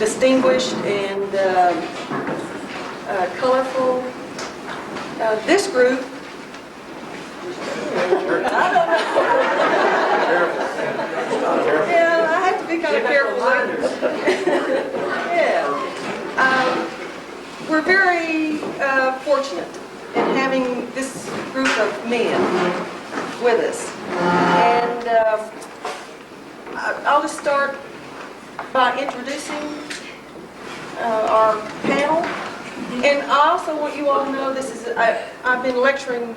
distinguished and colorful. This group, I don't know. Yeah, I have to be kind of careful. Yeah. We're very fortunate in having this group of men with us. And I'll just start by introducing our panel. And I also want you all to know this is, I've been lecturing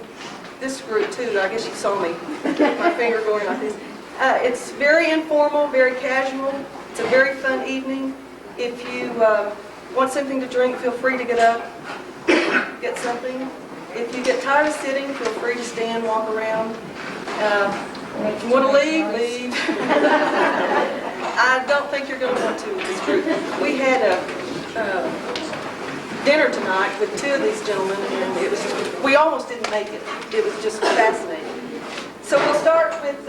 this group too. I guess you saw me, my finger going like this. It's very informal, very casual. It's a very fun evening. If you want something to drink, feel free to get up, get something. If you get tired of sitting, feel free to stand, walk around. If you want to leave, leave. I don't think you're going to want to with this group. We had a dinner tonight with two of these gentlemen, and it was we almost didn't make it. It was just fascinating. So we'll start with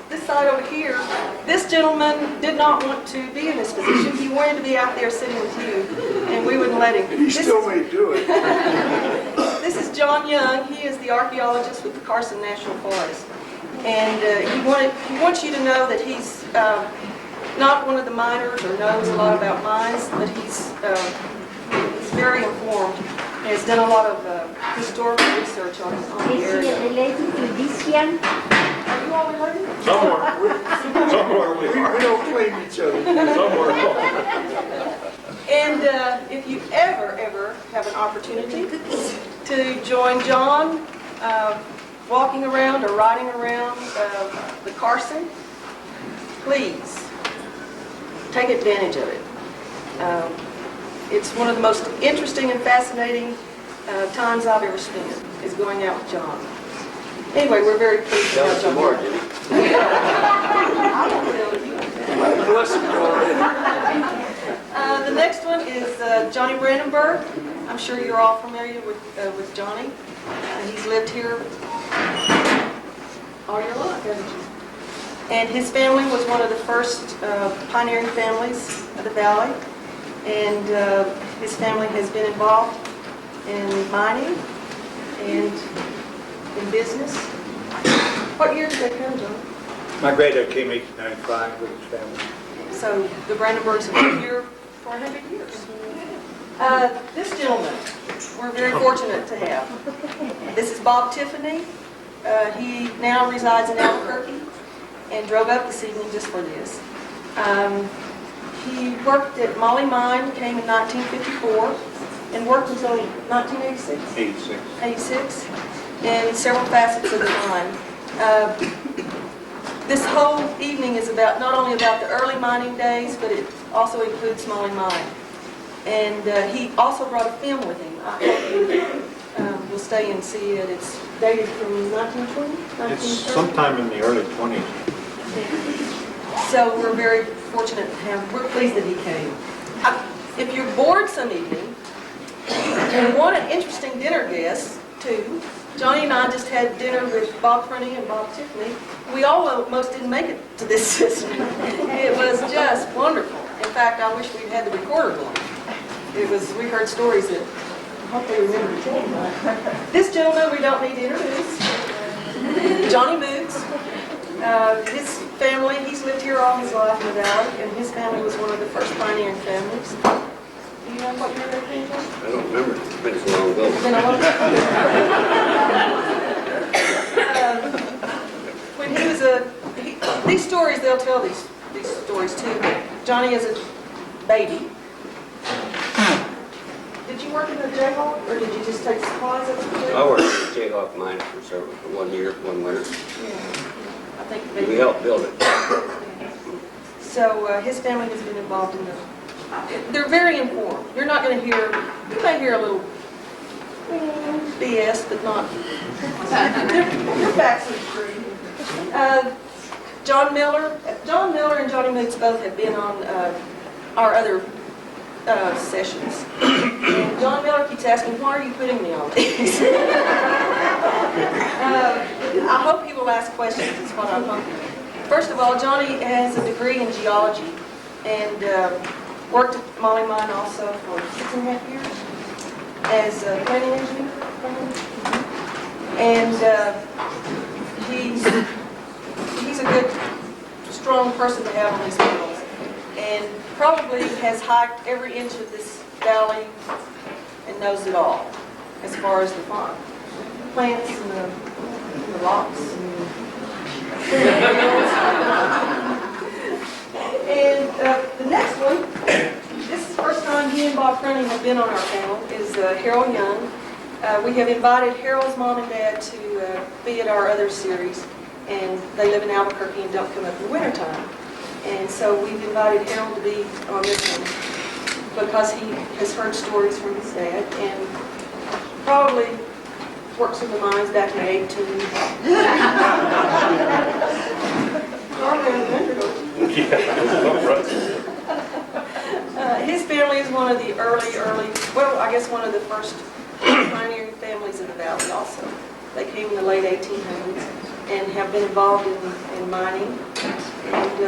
this side over here. This gentleman did not want to be in this position. He wanted to be out there sitting with you, and we wouldn't let him. He still may do it. This is John Young. He is the archaeologist with the Carson National Forest. And he wants you to know that he's not one of the miners or knows a lot about mines, but he's very informed. He has done a lot of historical research on the area. Is he related to this young? Are you all related? Somewhere we don't claim each other. Somewhere. And if you ever have an opportunity to join John walking around or riding around the Carson, please take advantage of it. It's one of the most interesting and fascinating times I've ever spent, is going out with John. Anyway, we're very pleased to have John. More, Judy. I won't tell you. The next one is Johnnie Brandenburg. I'm sure you're all familiar with Johnny. He's lived here all your life, haven't you? And his family was one of the first pioneering families of the valley. And his family has been involved in mining and in business. What year did they come, John? My granddad came 1895 with his family. So the Brandenburgs have been here for 100 years. This gentleman, we're very fortunate to have. This is Bob Tiffany. He now resides in Albuquerque and drove up this evening just for this. He worked at Molly Mine, came in 1954, and worked until 1986? 86, in several facets of the mine. This whole evening is about not only about the early mining days, but it also includes Molly Mine. And he also brought a film with him. I hope you will stay and see it. It's dated from 1920? It's sometime in the early 20s. So we're very fortunate to have, we're pleased that he came. If you're bored some evening and want an interesting dinner guest too, Johnny and I just had dinner with Bob Prunty and Bob Tiffany. We almost didn't make it to this system. It was just wonderful. In fact, I wish we'd had the recorder going. We heard stories that I hope they remember to tell. This gentleman we don't need to introduce, Johnnie Mutz. His family, he's lived here all his life in the valley, and his family was one of the first pioneering families. Do you know what year they came from? I don't remember. It's been so long ago. It's been a long time. When he was these stories, they'll tell these stories too. But Johnny is a baby. Did you work in the Jayhawk, or did you just take supplies at the Jayhawk? I worked at the Jayhawk mine for 1 year, 1 winter. Yeah. I think We helped build it. So his family has been involved in they're very informed. You're not going to hear, you may hear a little BS, but not, your facts are true. John Miller and Johnnie Mutz both have been on our other sessions. And John Miller keeps asking, why are you putting me on these? I hope he will ask questions, is what I'm hoping. First of all, Johnny has a degree in geology, and Worked at Molly Mine also for 6.5 years as a planning engineer. And he's a good, strong person to have on his wheels. And probably has hiked every inch of this valley and knows it all as far as the farm. Plants and the rocks. And the next one, this is the first time he and Bob Prunty have been on our panel, is Harold Young. We have invited Harold's mom and dad to be at our other series, and they live in Albuquerque and don't come up in the wintertime. And so we've invited Harold to be on this one because he has heard stories from his dad and probably works in the mines back in the 18. His family is one of the one of the first pioneering families in the valley also. They came in the late 1800s and have been involved in mining. And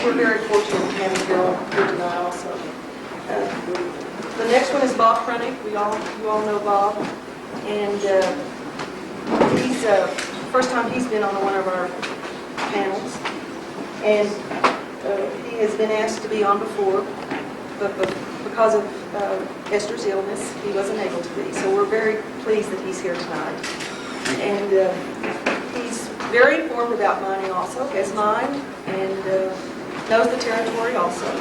we're very fortunate to have Harold here tonight also. The next one is Bob Prunty. You all know Bob. And he's first time he's been on one of our panels. And he has been asked to be on before, but because of Esther's illness, he wasn't able to be. So we're very pleased that he's here tonight. And he's very informed about mining also, has mined, and knows the territory also.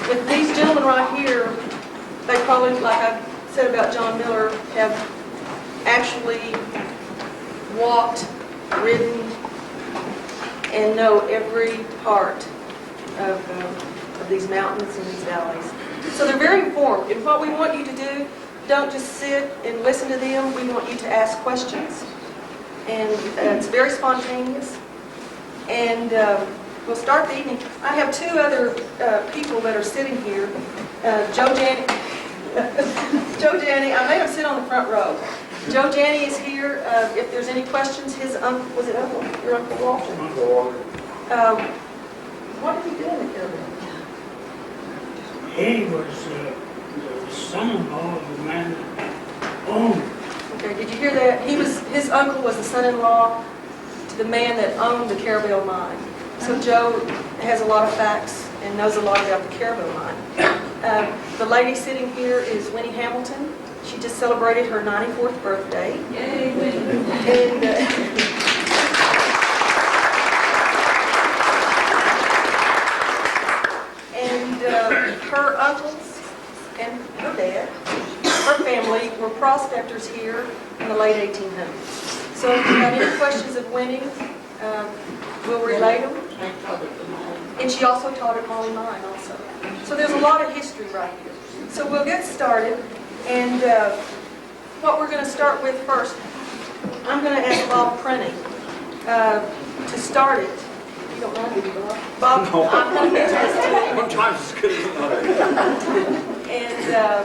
With these gentlemen right here, they probably, like I said about John Miller, have actually walked, ridden, and know every part of these mountains and these valleys. So they're very informed. And what we want you to do, don't just sit and listen to them. We want you to ask questions. And it's very spontaneous. And we'll start the evening. I have two other people that are sitting here. Ja1, I made him sit on the front row. Ja1 is here. If there's any questions, his uncle, was it uncle? Your Uncle Walter? Uncle Walter. What did he do in the Caribbean? He was the son-in-law of the man that owned. Okay, did you hear that? His uncle was the son-in-law to the man that owned the Carabel mine. So Joe has a lot of facts and knows a lot about the Carabel mine. The lady sitting here is Winnie Hamilton. She just celebrated her 94th birthday. Yay, Winnie! And her uncles and her dad, her family, were prospectors here in the late 1800s. So if you have any questions of Winnie, we'll relay them. And she also taught at Molly Mine also. So there's a lot of history right here. So we'll get started. And what we're going to start with first, I'm going to ask Bob Prunty to start it. You don't mind, do you, Bob? Bob, I'm going to get this to you. Sometimes it's good as another. And